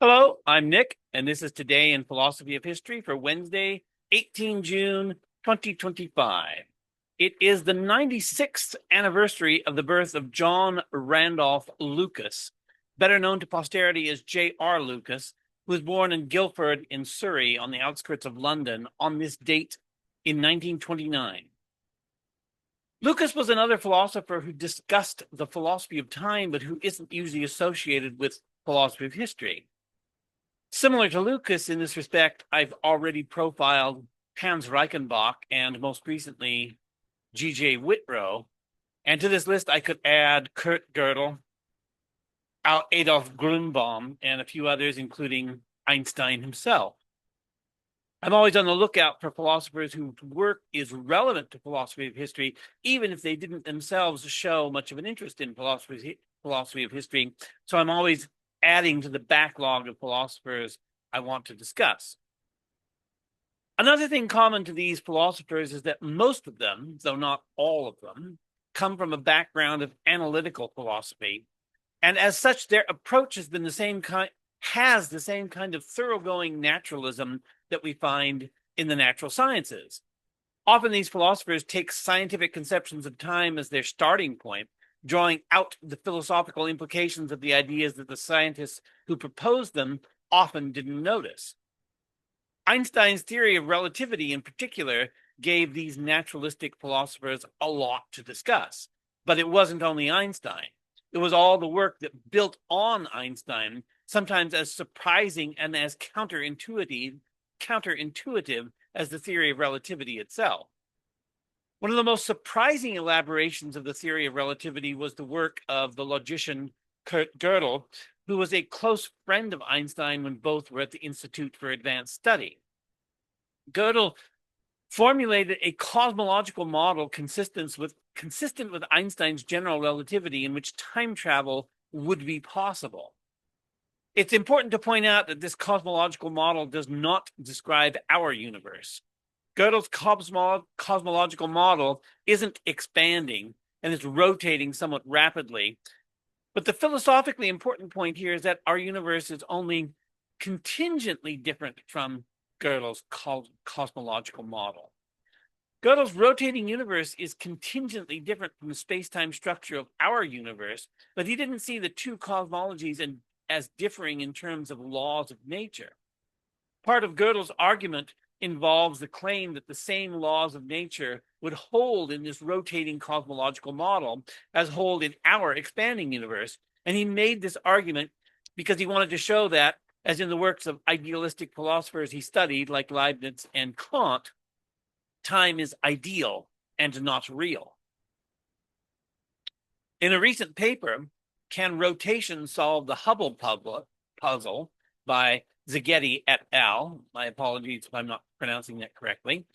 Hello, I'm Nick, and this is Today in Philosophy of History for Wednesday, 18 June 2025. It is the 96th anniversary of the birth of John Randolph Lucas, better known to posterity as J.R. Lucas, who was born in Guildford in Surrey on the outskirts of London on this date in 1929. Lucas was another philosopher who discussed the philosophy of time, but who isn't usually associated with philosophy of history. Similar to Lucas in this respect, I've already profiled Hans Reichenbach and most recently G.J. Whitrow. And to this list, I could add Kurt Gödel, Adolf Grünbaum, and a few others, including Einstein himself. I'm always on the lookout for philosophers whose work is relevant to philosophy of history, even if they didn't themselves show much of an interest in philosophy of history. So I'm always adding to the backlog of philosophers I want to discuss. Another thing common to these philosophers is that most of them, though not all of them, come from a background of analytical philosophy. And as such, their approach has the same kind of thoroughgoing naturalism that we find in the natural sciences. Often these philosophers take scientific conceptions of time as their starting point, drawing out the philosophical implications of the ideas that the scientists who proposed them often didn't notice. Einstein's theory of relativity, in particular, gave these naturalistic philosophers a lot to discuss. But it wasn't only Einstein. It was all the work that built on Einstein, sometimes as surprising and as counterintuitive as the theory of relativity itself. One of the most surprising elaborations of the theory of relativity was the work of the logician Kurt Gödel, who was a close friend of Einstein when both were at the Institute for Advanced Study. Gödel formulated a cosmological model consistent with Einstein's general relativity in which time travel would be possible. It's important to point out that this cosmological model does not describe our universe. Gödel's cosmological model isn't expanding and is rotating somewhat rapidly. But the philosophically important point here is that our universe is only contingently different from Gödel's cosmological model. Gödel's rotating universe is contingently different from the space-time structure of our universe, but he didn't see the two cosmologies as differing in terms of laws of nature. Part of Gödel's argument involves the claim that the same laws of nature would hold in this rotating cosmological model as hold in our expanding universe. And he made this argument because he wanted to show that, as in the works of idealistic philosophers he studied, like Leibniz and Kant, time is ideal and not real. In a recent paper, Can Rotation Solve the Hubble Puzzle by Zaghetti et al. My apologies if I'm not pronouncing that correctly.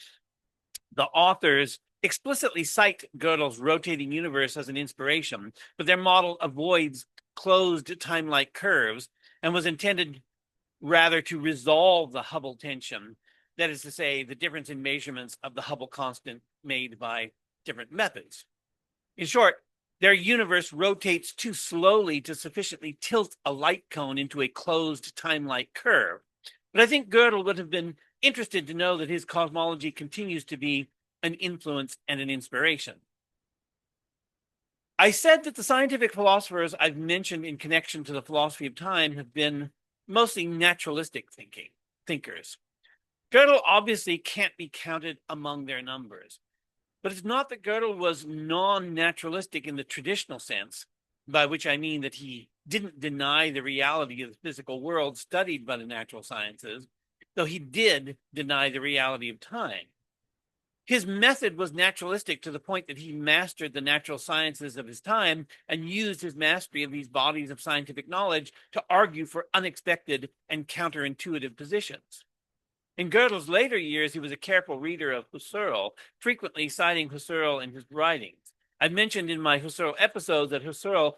The authors explicitly cite Gödel's rotating universe as an inspiration, but their model avoids closed time-like curves and was intended rather to resolve the Hubble tension, that is to say, the difference in measurements of the Hubble constant made by different methods. In short, their universe rotates too slowly to sufficiently tilt a light cone into a closed time-like curve. But I think Gödel would have been interested to know that his cosmology continues to be an influence and an inspiration. I said that the scientific philosophers I've mentioned in connection to the philosophy of time have been mostly naturalistic thinkers. Gödel obviously can't be counted among their numbers. But it's not that Gödel was non-naturalistic in the traditional sense, by which I mean that he didn't deny the reality of the physical world studied by the natural sciences, though he did deny the reality of time. His method was naturalistic to the point that he mastered the natural sciences of his time and used his mastery of these bodies of scientific knowledge to argue for unexpected and counterintuitive positions. In Gödel's later years, he was a careful reader of Husserl, frequently citing Husserl in his writings. I mentioned in my Husserl episode that Husserl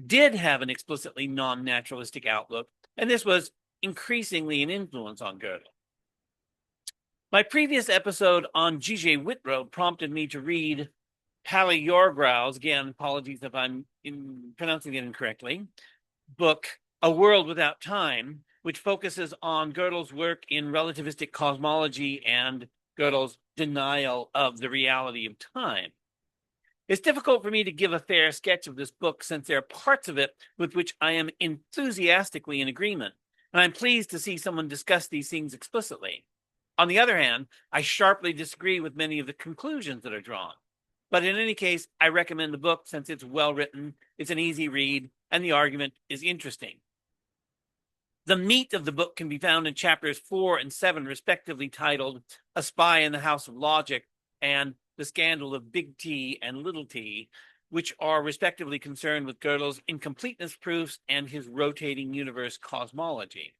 did have an explicitly non-naturalistic outlook, and this was increasingly an influence on Gödel. My previous episode on G.J. Whitrow prompted me to read Palaiologou's, again, apologies if I'm pronouncing it incorrectly, book, A World Without Time, which focuses on Gödel's work in relativistic cosmology and Gödel's denial of the reality of time. It's difficult for me to give a fair sketch of this book since there are parts of it with which I am enthusiastically in agreement, and I'm pleased to see someone discuss these things explicitly. On the other hand, I sharply disagree with many of the conclusions that are drawn. But in any case, I recommend the book since it's well written, it's an easy read, and the argument is interesting. The meat of the book can be found in chapters 4 and 7, respectively titled A Spy in the House of Logic and The Scandal of Big T and Little t, which are respectively concerned with Gödel's incompleteness proofs and his rotating universe cosmology.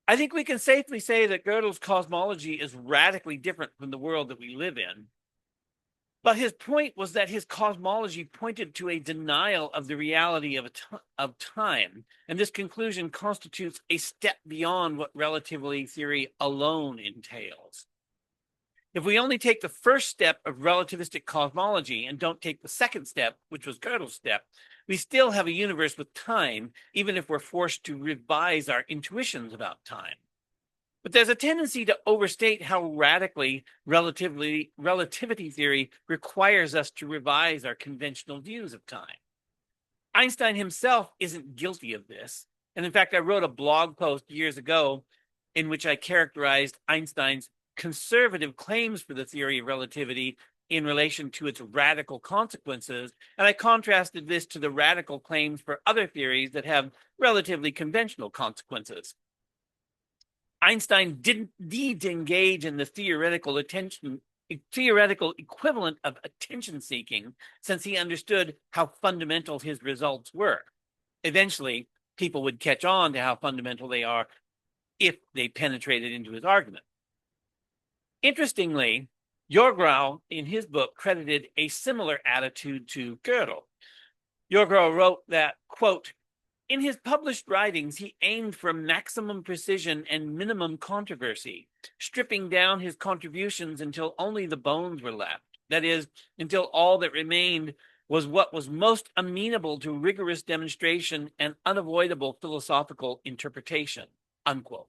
I think we can safely say that Gödel's cosmology is radically different from the world that we live in. But his point was that his cosmology pointed to a denial of the reality of time, and this conclusion constitutes a step beyond what relativity theory alone entails. If we only take the first step of relativistic cosmology and don't take the second step, which was Gödel's step, we still have a universe with time, even if we're forced to revise our intuitions about time. But there's a tendency to overstate how radically relativity theory requires us to revise our conventional views of time. Einstein himself isn't guilty of this. And in fact, I wrote a blog post years ago in which I characterized Einstein's conservative claims for the theory of relativity in relation to its radical consequences, and I contrasted this to the radical claims for other theories that have relatively conventional consequences. Einstein didn't need to engage in the theoretical equivalent of attention seeking, since he understood how fundamental his results were. Eventually, people would catch on to how fundamental they are if they penetrated into his argument. Interestingly, Gödel, in his book, credited a similar attitude to Gödel. Gödel wrote that, quote, in his published writings, he aimed for maximum precision and minimum controversy, stripping down his contributions until only the bones were left. That is, until all that remained was what was most amenable to rigorous demonstration and unavoidable philosophical interpretation, unquote.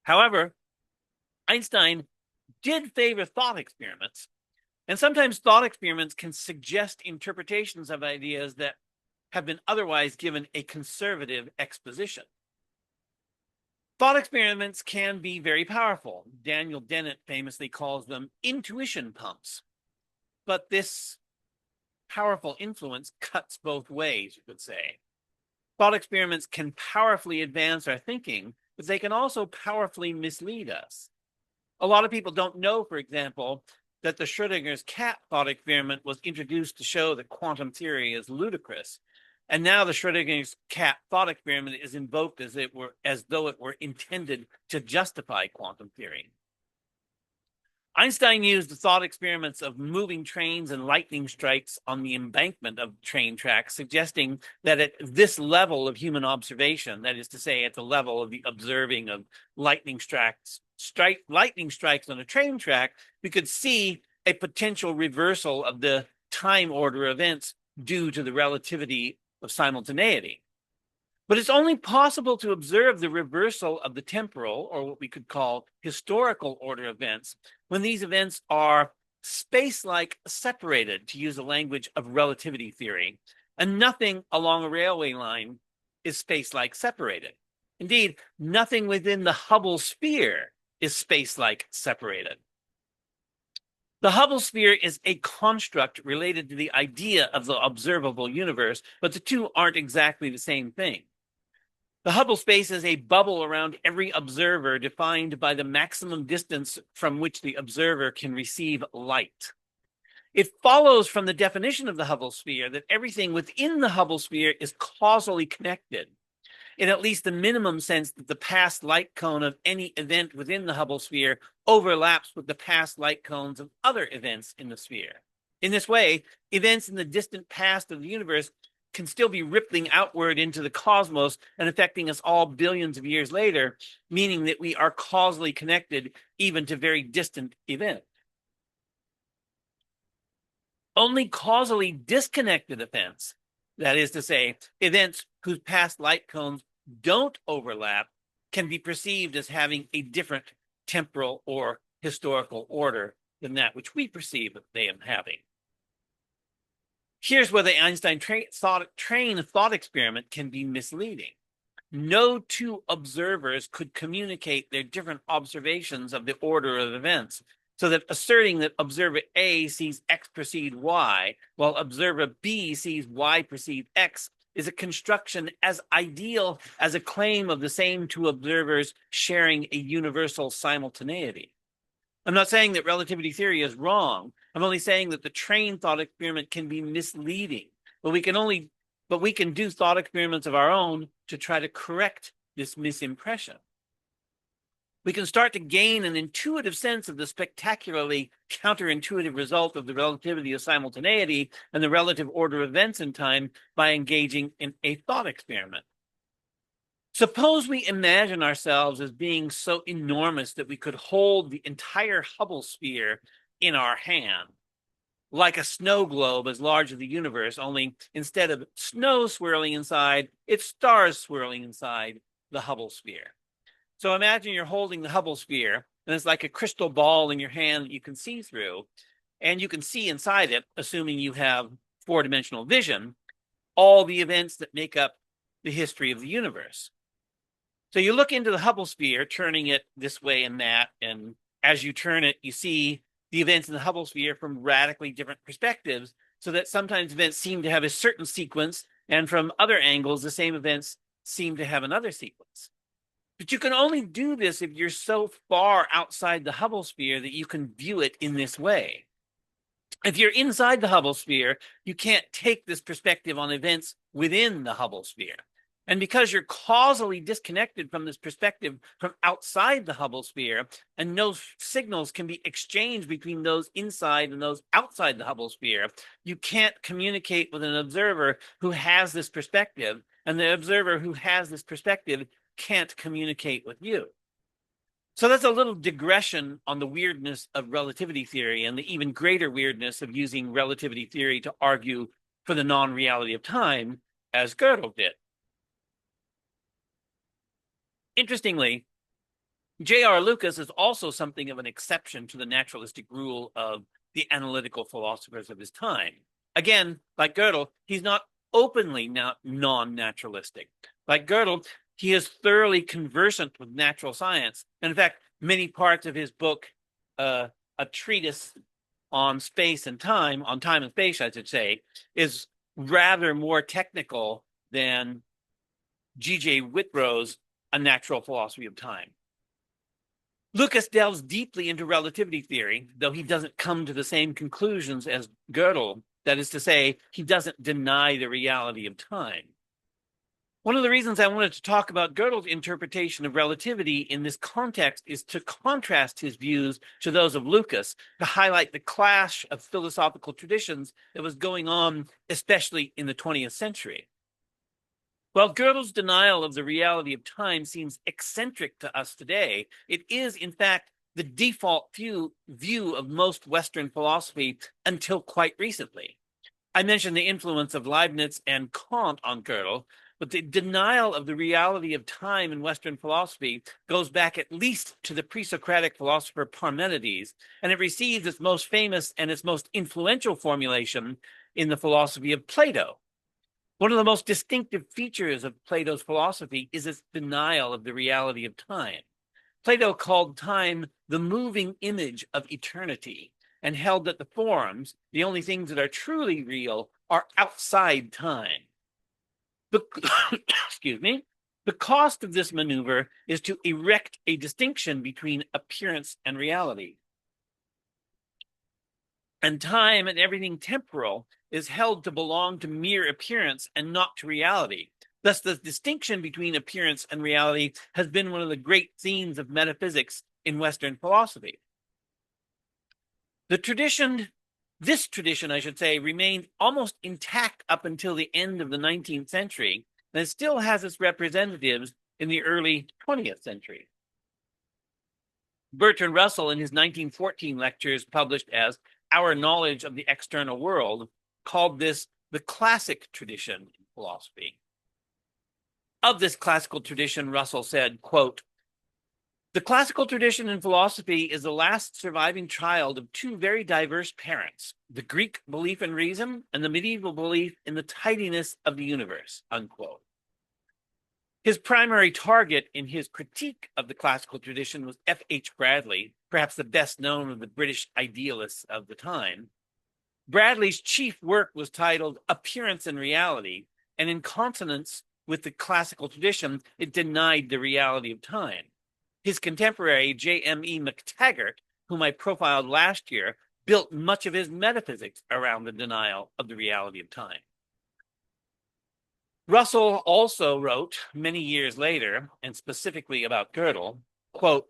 However, Einstein did favor thought experiments, and sometimes thought experiments can suggest interpretations of ideas that have been otherwise given a conservative exposition. Thought experiments can be very powerful. Daniel Dennett famously calls them intuition pumps. But this powerful influence cuts both ways, you could say. Thought experiments can powerfully advance our thinking, but they can also powerfully mislead us. A lot of people don't know, for example, that the Schrödinger's cat thought experiment was introduced to show that quantum theory is ludicrous. And now the Schrödinger's cat thought experiment is invoked as though it were intended to justify quantum theory. Einstein used the thought experiments of moving trains and lightning strikes on the embankment of train tracks, suggesting that at this level of human observation, that is to say, at the level of the observing of lightning strikes on a train track, we could see a potential reversal of the time order events due to the relativity of simultaneity. But it's only possible to observe the reversal of the temporal, or what we could call historical order events, when these events are space-like separated, to use the language of relativity theory, and nothing along a railway line is space-like separated. Indeed, nothing within the Hubble sphere is space-like separated. The Hubble sphere is a construct related to the idea of the observable universe, but the two aren't exactly the same thing. The Hubble space is a bubble around every observer defined by the maximum distance from which the observer can receive light. It follows from the definition of the Hubble sphere that everything within the Hubble sphere is causally connected, in at least the minimum sense that the past light cone of any event within the Hubble sphere overlaps with the past light cones of other events in the sphere. In this way, events in the distant past of the universe can still be rippling outward into the cosmos and affecting us all billions of years later, meaning that we are causally connected even to very distant events. Only causally disconnected events, that is to say, events whose past light cones don't overlap can be perceived as having a different temporal or historical order than that which we perceive they am having. Here's where the Einstein train of thought experiment can be misleading. No two observers could communicate their different observations of the order of events, so that asserting that observer A sees X precede Y, while observer B sees Y precede X, is a construction as ideal as a claim of the same two observers sharing a universal simultaneity. I'm not saying that relativity theory is wrong. I'm only saying that the train thought experiment can be misleading, but we can do thought experiments of our own to try to correct this misimpression. We can start to gain an intuitive sense of the spectacularly counterintuitive result of the relativity of simultaneity and the relative order of events in time by engaging in a thought experiment. Suppose we imagine ourselves as being so enormous that we could hold the entire Hubble sphere in our hand, like a snow globe as large as the universe, only instead of snow swirling inside, it's stars swirling inside the Hubble sphere. So imagine you're holding the Hubble sphere, and it's like a crystal ball in your hand that you can see through, and you can see inside it, assuming you have four-dimensional vision, all the events that make up the history of the universe. So you look into the Hubble sphere, turning it this way and that, and as you turn it, you see the events in the Hubble sphere from radically different perspectives, so that sometimes events seem to have a certain sequence, and from other angles, the same events seem to have another sequence. But you can only do this if you're so far outside the Hubble sphere that you can view it in this way. If you're inside the Hubble sphere, you can't take this perspective on events within the Hubble sphere. And because you're causally disconnected from this perspective from outside the Hubble sphere, and no signals can be exchanged between those inside and those outside the Hubble sphere, you can't communicate with an observer who has this perspective, and the observer who has this perspective can't communicate with you. So that's a little digression on the weirdness of relativity theory and the even greater weirdness of using relativity theory to argue for the non-reality of time, as Gödel did. Interestingly, J.R. Lucas is also something of an exception to the naturalistic rule of the analytical philosophers of his time. Again, like Gödel, he's not openly non-naturalistic. Like Gödel, he is thoroughly conversant with natural science. And in fact, many parts of his book, a treatise on space and time, on time and space, I should say, is rather more technical than G.J. Whitrow's A Natural Philosophy of Time. Lucas delves deeply into relativity theory, though he doesn't come to the same conclusions as Gödel. That is to say, he doesn't deny the reality of time. One of the reasons I wanted to talk about Gödel's interpretation of relativity in this context is to contrast his views to those of Lucas, to highlight the clash of philosophical traditions that was going on, especially in the 20th century. While Gödel's denial of the reality of time seems eccentric to us today, it is, in fact, the default view of most Western philosophy until quite recently. I mentioned the influence of Leibniz and Kant on Gödel, but the denial of the reality of time in Western philosophy goes back at least to the pre-Socratic philosopher Parmenides, and it receives its most famous and its most influential formulation in the philosophy of Plato. One of the most distinctive features of Plato's philosophy is its denial of the reality of time. Plato called time the moving image of eternity, and held that the forms, the only things that are truly real, are outside time. Excuse me. The cost of this maneuver is to erect a distinction between appearance and reality. And time and everything temporal is held to belong to mere appearance and not to reality. Thus, the distinction between appearance and reality has been one of the great themes of metaphysics in Western philosophy. This tradition, I should say, remained almost intact up until the end of the 19th century, and it still has its representatives in the early 20th century. Bertrand Russell, in his 1914 lectures published as Our Knowledge of the External World, called this the classic tradition in philosophy. Of this classical tradition, Russell said, quote, "The classical tradition in philosophy is the last surviving child of two very diverse parents, the Greek belief in reason and the medieval belief in the tidiness of the universe," unquote. His primary target in his critique of the classical tradition was F.H. Bradley, perhaps the best known of the British idealists of the time. Bradley's chief work was titled Appearance and Reality, and in consonance with the classical tradition, it denied the reality of time. His contemporary, J.M.E. McTaggart, whom I profiled last year, built much of his metaphysics around the denial of the reality of time. Russell also wrote many years later, and specifically about Gödel, quote,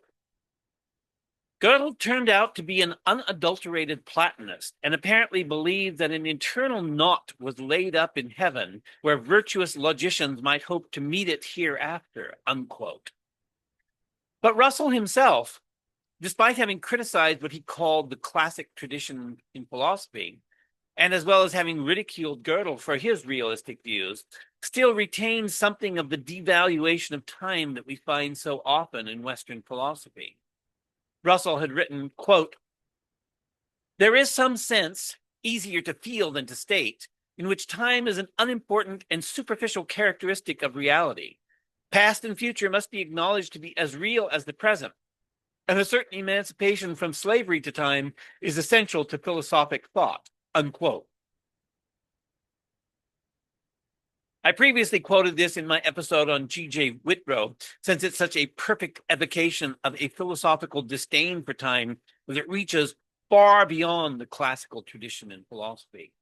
"Gödel turned out to be an unadulterated Platonist and apparently believed that an eternal knot was laid up in heaven where virtuous logicians might hope to meet it hereafter," unquote. But Russell himself, despite having criticized what he called the classic tradition in philosophy, and as well as having ridiculed Gödel for his realistic views, still retains something of the devaluation of time that we find so often in Western philosophy. Russell had written, quote, "There is some sense, easier to feel than to state, in which time is an unimportant and superficial characteristic of reality. Past and future must be acknowledged to be as real as the present, and a certain emancipation from slavery to time is essential to philosophic thought," unquote. I previously quoted this in my episode on G.J. Whitrow, since it's such a perfect evocation of a philosophical disdain for time that reaches far beyond the classical tradition in philosophy.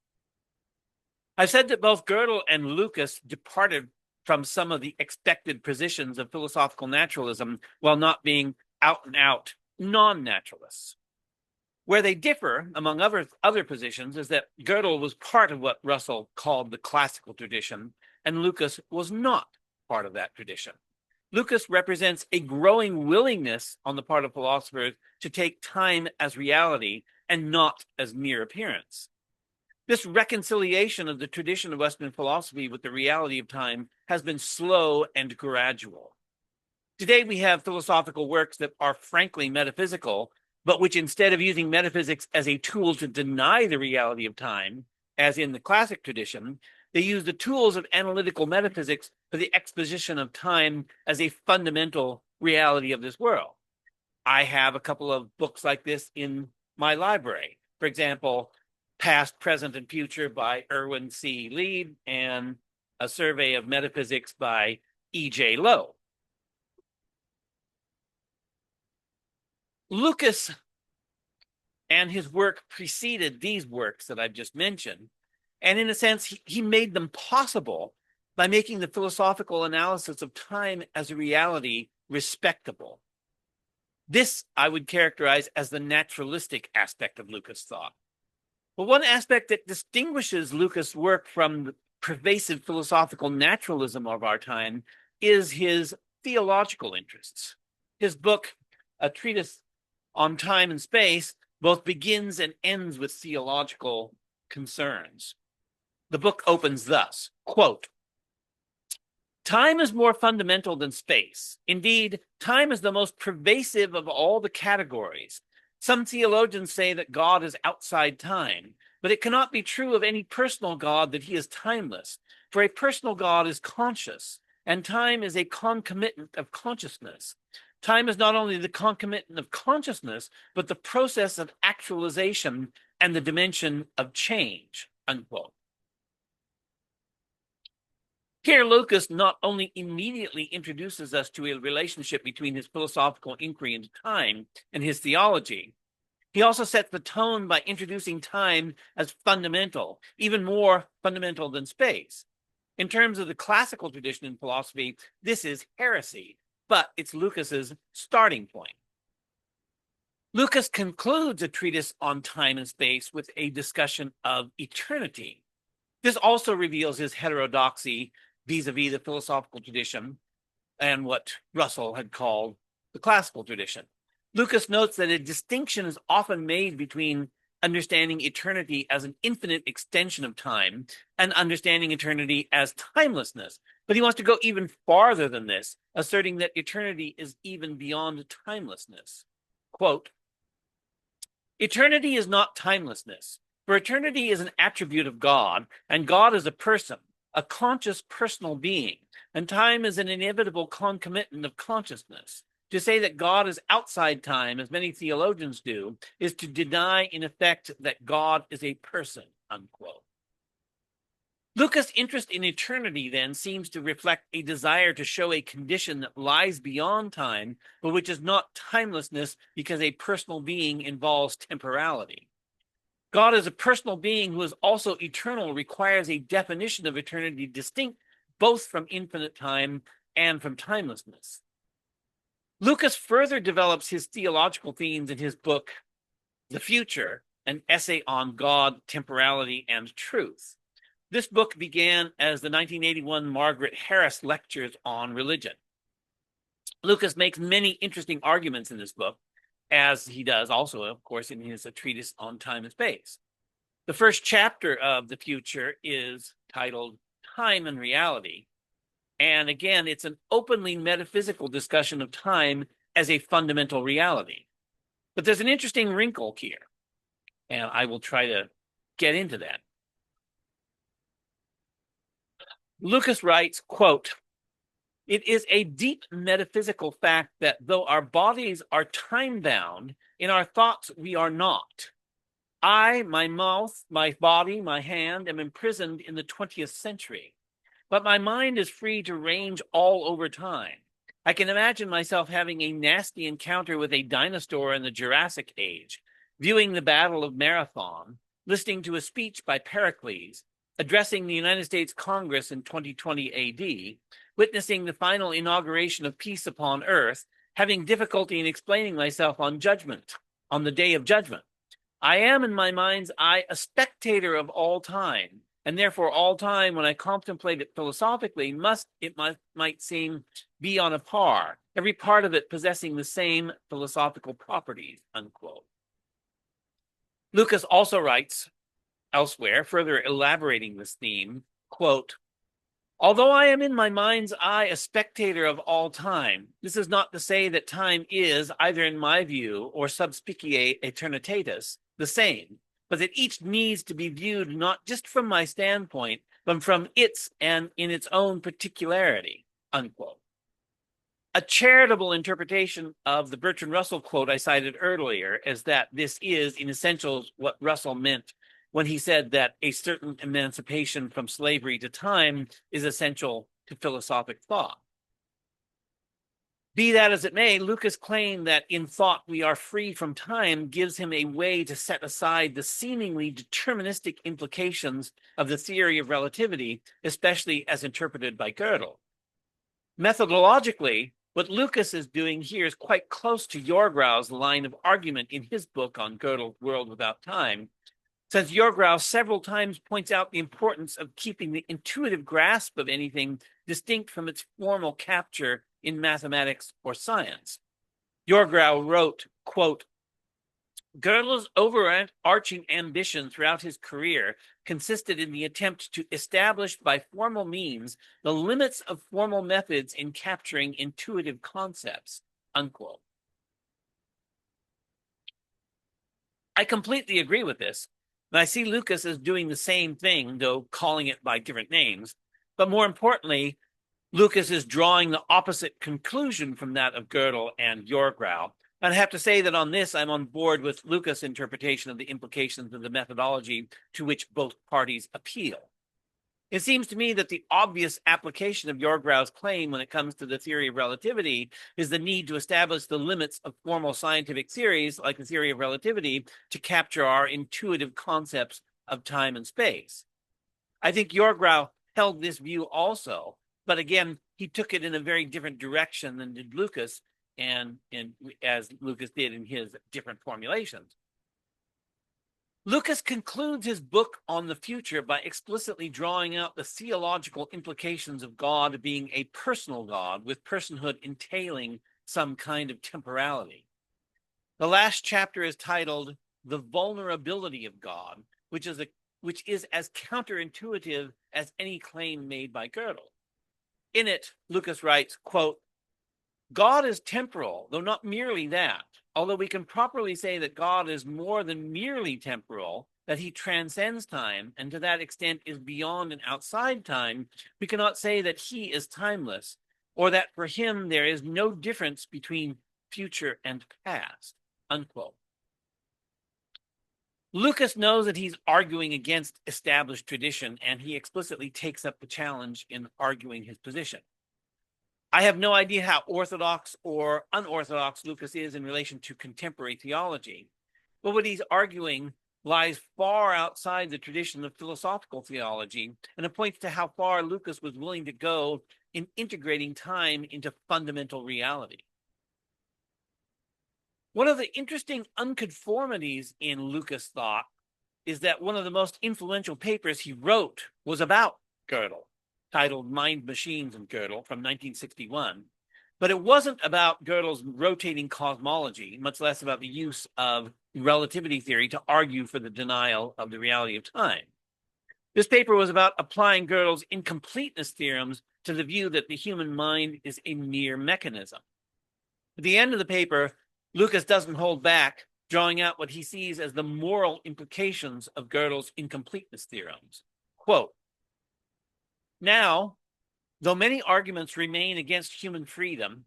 I've said that both Gödel and Lucas departed from some of the expected positions of philosophical naturalism while not being out-and-out non-naturalists. Where they differ, among other positions, is that Gödel was part of what Russell called the classical tradition, and Lucas was not part of that tradition. Lucas represents a growing willingness on the part of philosophers to take time as reality and not as mere appearance. This reconciliation of the tradition of Western philosophy with the reality of time has been slow and gradual. Today we have philosophical works that are frankly metaphysical, but which, instead of using metaphysics as a tool to deny the reality of time, as in the classic tradition, they use the tools of analytical metaphysics for the exposition of time as a fundamental reality of this world. I have a couple of books like this in my library. For example, Past, Present, and Future by Erwin C. Lieb, and A Survey of Metaphysics by E.J. Lowe. Lucas and his work preceded these works that I've just mentioned, and in a sense, he made them possible by making the philosophical analysis of time as a reality respectable. This I would characterize as the naturalistic aspect of Lucas' thought. But one aspect that distinguishes Lucas' work from the pervasive philosophical naturalism of our time is his theological interests. His book, A Treatise on Time and Space, both begins and ends with theological concerns. The book opens thus, quote, "Time is more fundamental than space. Indeed, time is the most pervasive of all the categories. Some theologians say that God is outside time, but it cannot be true of any personal God that he is timeless, for a personal God is conscious, and time is a concomitant of consciousness. Time is not only the concomitant of consciousness, but the process of actualization and the dimension of change," unquote. Here, Lucas not only immediately introduces us to a relationship between his philosophical inquiry into time and his theology, he also sets the tone by introducing time as fundamental, even more fundamental than space. In terms of the classical tradition in philosophy, this is heresy, but it's Lucas's starting point. Lucas concludes a treatise on time and space with a discussion of eternity. This also reveals his heterodoxy vis-a-vis the philosophical tradition and what Russell had called the classical tradition. Lucas notes that a distinction is often made between understanding eternity as an infinite extension of time and understanding eternity as timelessness, But he wants to go even farther than this, asserting that eternity is even beyond timelessness. Quote, eternity is not timelessness, for eternity is an attribute of God, and God is a person, a conscious personal being, and time is an inevitable concomitant of consciousness. To say that God is outside time, as many theologians do, is to deny in effect that God is a person, unquote. Lucas' interest in eternity, then, seems to reflect a desire to show a condition that lies beyond time, but which is not timelessness because a personal being involves temporality. God as a personal being who is also eternal requires a definition of eternity distinct both from infinite time and from timelessness. Lucas further develops his theological themes in his book, The Future, an essay on God, temporality, and truth. This book began as the 1981 Margaret Harris Lectures on Religion. Lucas makes many interesting arguments in this book, as he does also, of course, in his treatise on time and space. The first chapter of The Future is titled Time and Reality. And again, it's an openly metaphysical discussion of time as a fundamental reality. But there's an interesting wrinkle here, and I will try to get into that. Lucas writes, quote, it is a deep metaphysical fact that though our bodies are time-bound, in our thoughts we are not. I, my mouth, my body, my hand, am imprisoned in the 20th century. But my mind is free to range all over time. I can imagine myself having a nasty encounter with a dinosaur in the Jurassic Age, viewing the Battle of Marathon, listening to a speech by Pericles, addressing the United States Congress in 2020 AD, witnessing the final inauguration of peace upon earth, having difficulty in explaining myself on the day of judgment. I am, in my mind's eye, a spectator of all time, and therefore all time, when I contemplate it philosophically, might seem be on a par, every part of it possessing the same philosophical properties, unquote. Lucas also writes elsewhere, further elaborating this theme, quote, although I am in my mind's eye a spectator of all time, this is not to say that time is, either in my view or sub specie aeternitatis, the same, but that each needs to be viewed not just from my standpoint, but from its and in its own particularity, unquote. A charitable interpretation of the Bertrand Russell quote I cited earlier is that this is, in essentials, what Russell meant when he said that a certain emancipation from slavery to time is essential to philosophic thought. Be that as it may, Lucas' claim that in thought we are free from time gives him a way to set aside the seemingly deterministic implications of the theory of relativity, especially as interpreted by Gödel. Methodologically, what Lucas is doing here is quite close to Yorgrau's line of argument in his book on Gödel's World Without Time, since Yorgrau several times points out the importance of keeping the intuitive grasp of anything distinct from its formal capture in mathematics or science. Yorgrau wrote, quote, Gödel's overarching ambition throughout his career consisted in the attempt to establish by formal means the limits of formal methods in capturing intuitive concepts, unquote. I completely agree with this, and I see Lucas as doing the same thing, though calling it by different names. But more importantly, Lucas is drawing the opposite conclusion from that of Gödel and Yorgrau. And I have to say that on this, I'm on board with Lucas' interpretation of the implications of the methodology to which both parties appeal. It seems to me that the obvious application of Yorgrau's claim when it comes to the theory of relativity is the need to establish the limits of formal scientific theories, like the theory of relativity, to capture our intuitive concepts of time and space. I think Yorgrau held this view also, but again, he took it in a very different direction than did Lucas, and as Lucas did in his different formulations. Lucas concludes his book on the future by explicitly drawing out the theological implications of God being a personal God, with personhood entailing some kind of temporality. The last chapter is titled The Vulnerability of God, which is as counterintuitive as any claim made by Gödel. In it, Lucas writes, quote, God is temporal, though not merely that. Although we can properly say that God is more than merely temporal, that he transcends time, and to that extent is beyond and outside time, we cannot say that he is timeless, or that for him there is no difference between future and past, unquote. Lucas knows that he's arguing against established tradition, and he explicitly takes up the challenge in arguing his position. I have no idea how orthodox or unorthodox Lucas is in relation to contemporary theology, but what he's arguing lies far outside the tradition of philosophical theology, and it points to how far Lucas was willing to go in integrating time into fundamental reality. One of the interesting unconformities in Lucas' thought is that one of the most influential papers he wrote was about Gödel, titled Mind, Machines, and Gödel from 1961. But it wasn't about Gödel's rotating cosmology, much less about the use of relativity theory to argue for the denial of the reality of time. This paper was about applying Gödel's incompleteness theorems to the view that the human mind is a mere mechanism. At the end of the paper, Lucas doesn't hold back, drawing out what he sees as the moral implications of Gödel's incompleteness theorems. Quote, now, though many arguments remain against human freedom,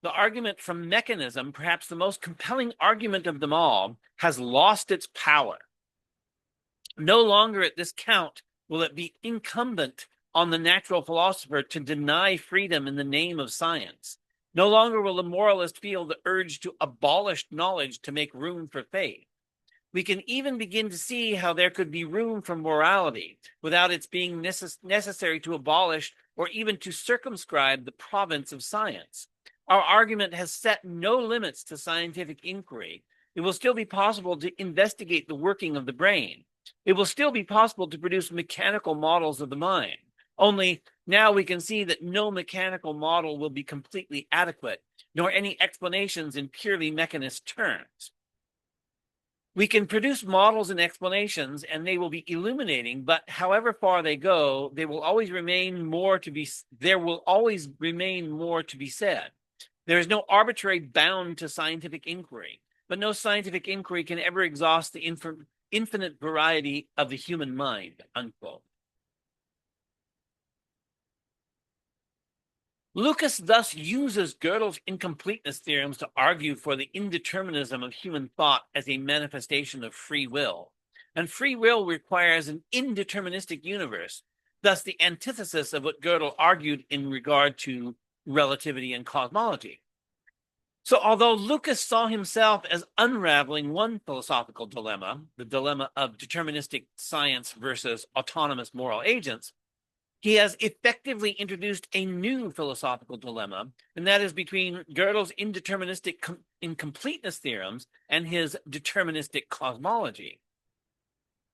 the argument from mechanism, perhaps the most compelling argument of them all, has lost its power. No longer at this count will it be incumbent on the natural philosopher to deny freedom in the name of science. No longer will the moralist feel the urge to abolish knowledge to make room for faith. We can even begin to see how there could be room for morality without its being necessary to abolish or even to circumscribe the province of science. Our argument has set no limits to scientific inquiry. It will still be possible to investigate the working of the brain. It will still be possible to produce mechanical models of the mind. Only now we can see that no mechanical model will be completely adequate, nor any explanations in purely mechanist terms. We can produce models and explanations, and they will be illuminating, but however far they go, there will always remain more to be said. There is no arbitrary bound to scientific inquiry, but no scientific inquiry can ever exhaust the infinite variety of the human mind, unquote. Lucas thus uses Gödel's incompleteness theorems to argue for the indeterminism of human thought as a manifestation of free will. And free will requires an indeterministic universe, thus the antithesis of what Gödel argued in regard to relativity and cosmology. So although Lucas saw himself as unraveling one philosophical dilemma, the dilemma of deterministic science versus autonomous moral agents, he has effectively introduced a new philosophical dilemma, and that is between Gödel's indeterministic incompleteness theorems and his deterministic cosmology.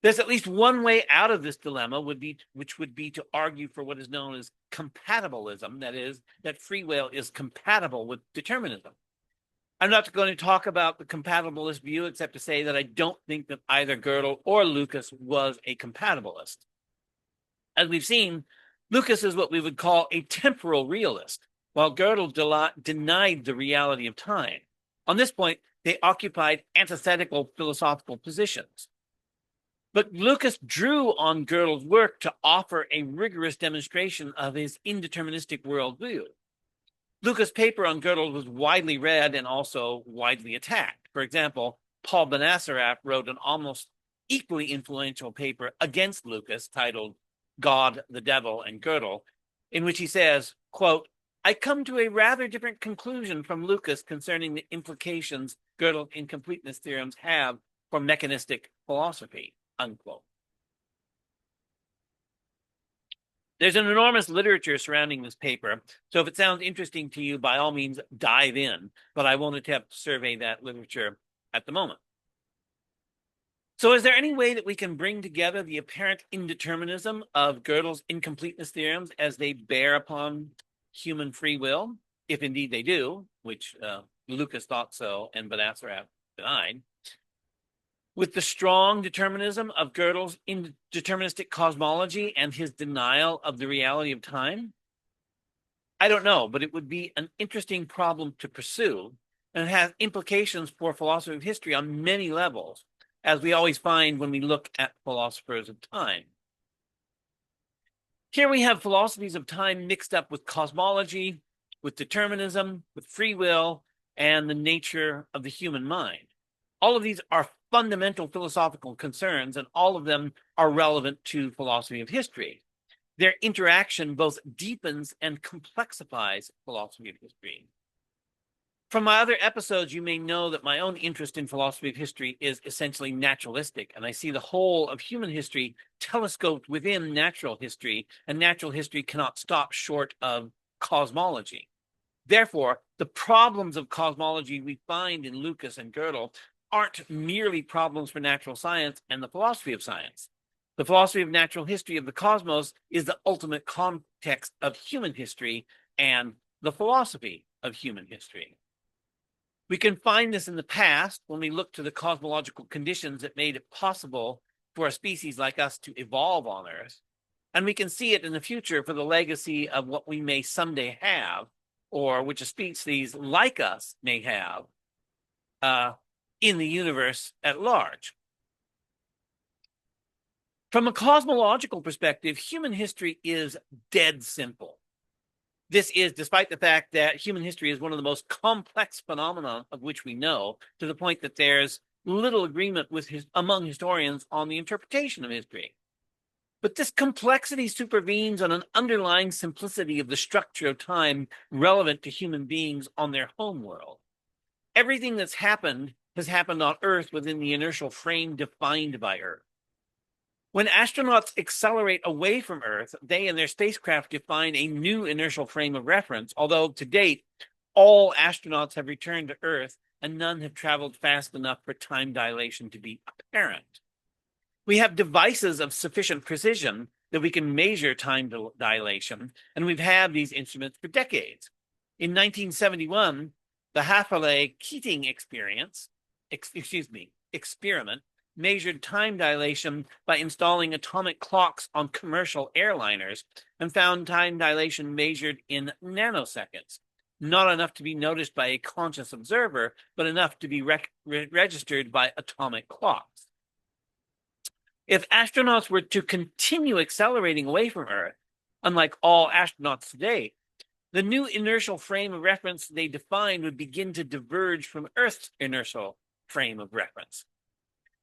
There's at least one way out of this dilemma, which would be to argue for what is known as compatibilism, that is, that free will is compatible with determinism. I'm not going to talk about the compatibilist view, except to say that I don't think that either Gödel or Lucas was a compatibilist. As we've seen, Lucas is what we would call a temporal realist, while Gödel denied the reality of time. On this point, they occupied antithetical philosophical positions. But Lucas drew on Gödel's work to offer a rigorous demonstration of his indeterministic worldview. Lucas' paper on Gödel was widely read and also widely attacked. For example, Paul Benacerraf wrote an almost equally influential paper against Lucas titled God, the Devil, and Gödel, in which he says, quote, I come to a rather different conclusion from Lucas concerning the implications Gödel's incompleteness theorems have for mechanistic philosophy, unquote. There's an enormous literature surrounding this paper, so if it sounds interesting to you, by all means, dive in, but I won't attempt to survey that literature at the moment. So is there any way that we can bring together the apparent indeterminism of Gödel's incompleteness theorems as they bear upon human free will, if indeed they do, which Lucas thought so and Benacerraf denied, with the strong determinism of Gödel's indeterministic cosmology and his denial of the reality of time? I don't know, but it would be an interesting problem to pursue, and it has implications for philosophy of history on many levels, as we always find when we look at philosophers of time. Here we have philosophies of time mixed up with cosmology, with determinism, with free will, and the nature of the human mind. All of these are fundamental philosophical concerns, and all of them are relevant to philosophy of history. Their interaction both deepens and complexifies philosophy of history. From my other episodes, you may know that my own interest in philosophy of history is essentially naturalistic, and I see the whole of human history telescoped within natural history, and natural history cannot stop short of cosmology. Therefore, the problems of cosmology we find in Lucas and Gödel aren't merely problems for natural science and the philosophy of science. The philosophy of natural history of the cosmos is the ultimate context of human history and the philosophy of human history. We can find this in the past when we look to the cosmological conditions that made it possible for a species like us to evolve on Earth. And we can see it in the future for the legacy of what we may someday have, or which a species like us may have in the universe at large. From a cosmological perspective, human history is dead simple. This is despite the fact that human history is one of the most complex phenomena of which we know, to the point that there's little agreement among historians on the interpretation of history. But this complexity supervenes on an underlying simplicity of the structure of time relevant to human beings on their home world. Everything that's happened has happened on Earth within the inertial frame defined by Earth. When astronauts accelerate away from Earth, they and their spacecraft define a new inertial frame of reference, although to date, all astronauts have returned to Earth and none have traveled fast enough for time dilation to be apparent. We have devices of sufficient precision that we can measure time dilation, and we've had these instruments for decades. In 1971, the Haffele-Keating experiment measured time dilation by installing atomic clocks on commercial airliners and found time dilation measured in nanoseconds, not enough to be noticed by a conscious observer, but enough to be registered by atomic clocks. If astronauts were to continue accelerating away from Earth, unlike all astronauts today, the new inertial frame of reference they defined would begin to diverge from Earth's inertial frame of reference.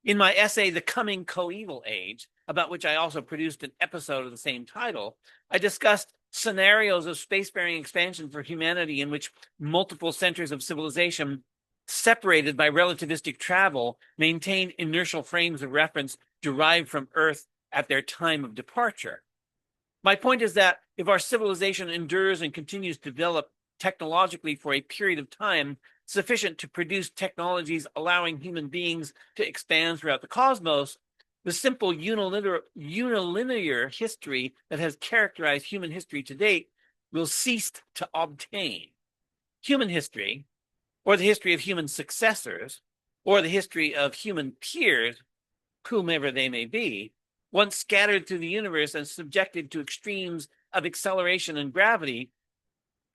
In my essay, The Coming Coeval Age, about which I also produced an episode of the same title, I discussed scenarios of spacefaring expansion for humanity in which multiple centers of civilization separated by relativistic travel maintain inertial frames of reference derived from Earth at their time of departure. My point is that if our civilization endures and continues to develop technologically for a period of time sufficient to produce technologies allowing human beings to expand throughout the cosmos, the simple unilinear history that has characterized human history to date will cease to obtain. Human history, or the history of human successors, or the history of human peers, whomever they may be, once scattered through the universe and subjected to extremes of acceleration and gravity,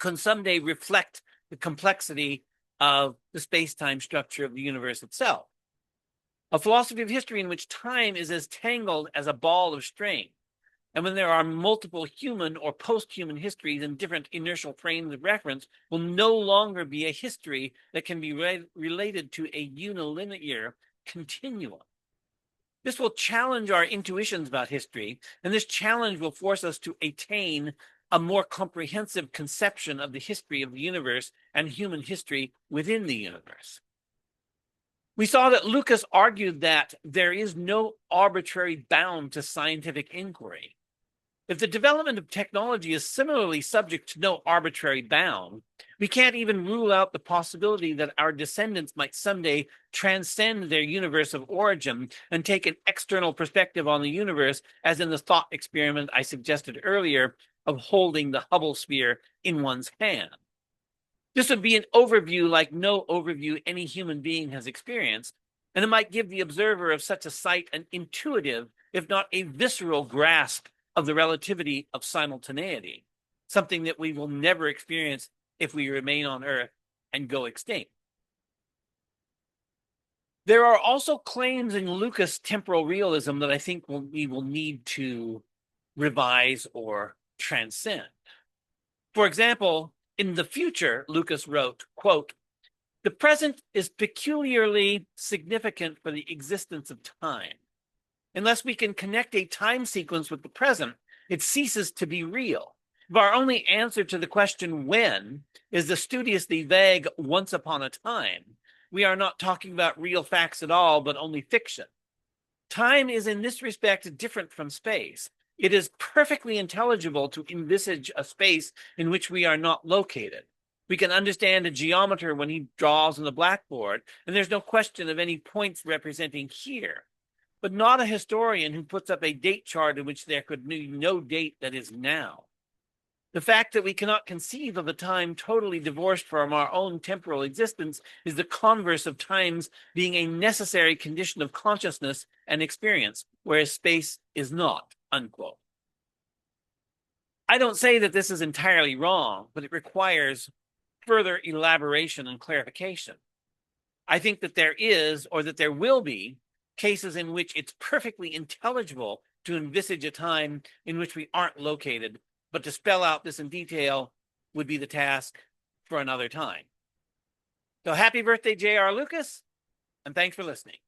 can someday reflect the complexity of the space-time structure of the universe itself. A philosophy of history in which time is as tangled as a ball of string, and when there are multiple human or post-human histories in different inertial frames of reference, will no longer be a history that can be related to a unilinear continuum. This will challenge our intuitions about history, and this challenge will force us to attain a more comprehensive conception of the history of the universe and human history within the universe. We saw that Lucas argued that there is no arbitrary bound to scientific inquiry. If the development of technology is similarly subject to no arbitrary bound, we can't even rule out the possibility that our descendants might someday transcend their universe of origin and take an external perspective on the universe, as in the thought experiment I suggested earlier of holding the Hubble sphere in one's hand. This would be an overview like no overview any human being has experienced, and it might give the observer of such a sight an intuitive, if not a visceral grasp of the relativity of simultaneity. something that we will never experience if we remain on Earth and go extinct. There are also claims in Lucas' temporal realism that I think we will need to revise or transcend. For example, in the future, Lucas wrote, quote, "The present is peculiarly significant for the existence of time. Unless we can connect a time sequence with the present, it ceases to be real. If our only answer to the question when is the studiously vague once upon a time, we are not talking about real facts at all, but only fiction. Time is in this respect different from space. It is perfectly intelligible to envisage a space in which we are not located. We can understand a geometer when he draws on the blackboard, and there's no question of any points representing here, but not a historian who puts up a date chart in which there could be no date that is now. The fact that we cannot conceive of a time totally divorced from our own temporal existence is the converse of times being a necessary condition of consciousness and experience, whereas space is not," unquote. I don't say that this is entirely wrong, but it requires further elaboration and clarification. I think that there is, or that there will be, cases in which it's perfectly intelligible to envisage a time in which we aren't located, but to spell out this in detail would be the task for another time. So happy birthday, J.R. Lucas, and thanks for listening.